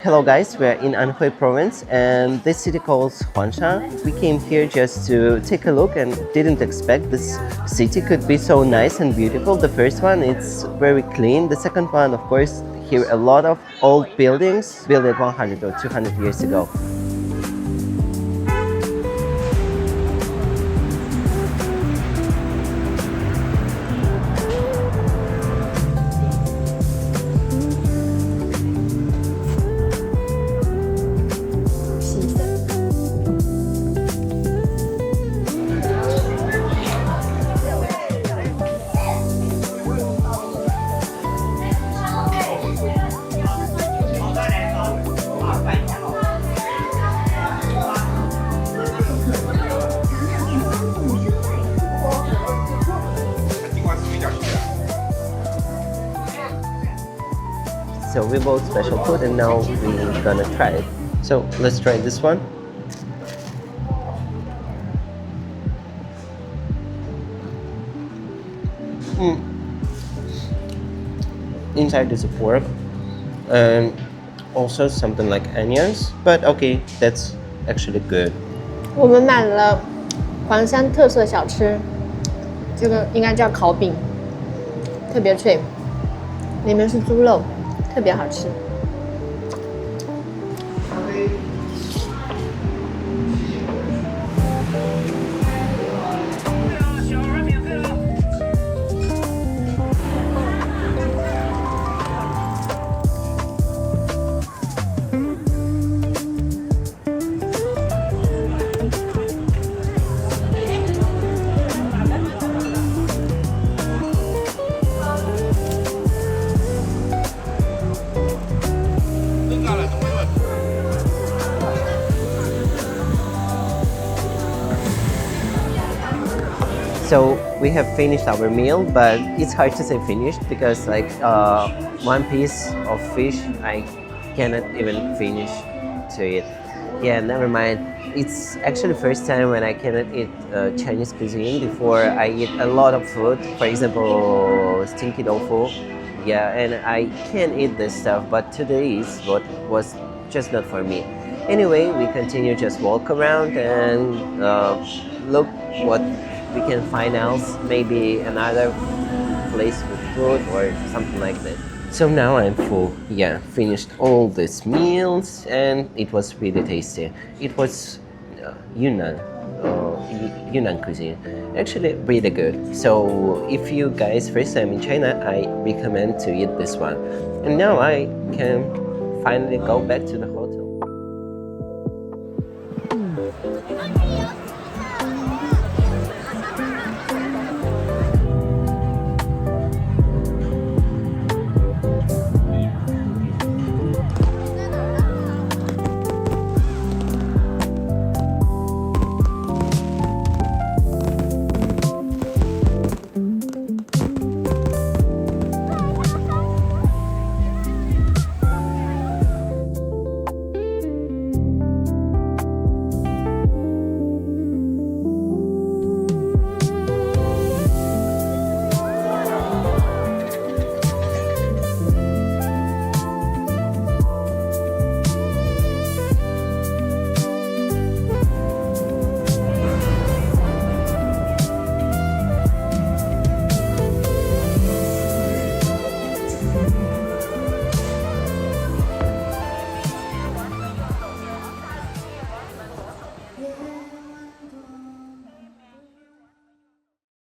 Hello guys, we're in Anhui province and this city calls Huangshan. We came here just to take a look and didn't expect this city could be so nice and beautiful. The first one, it's very clean. The second one, of course, here a lot of old buildings built 100 or 200 years ago. So we bought special food and now we're gonna try it. So let's try this one. Inside is a pork and also something like onions, but okay, that's actually good. 我们买了黄山特色小吃，这个应该叫烤饼，特别脆，里面是猪肉，特别好吃。So we have finished our meal, but it's hard to say finished because like one piece of fish I cannot even finish to eat. Yeah, never mind. It's actually first time when I cannot eat Chinese cuisine. Before I eat a lot of food, for example, stinky tofu. Yeah, and I can eat this stuff, but today is what was just not for me. Anyway, we continue just walk around and look what we can find else, maybe another place with food or something like that. So now I'm full. Yeah, finished all these meals and it was really tasty. It was Yunnan cuisine. Actually really good. So if you guys first time in China, I recommend to eat this one. And now I can finally go back to the hotel.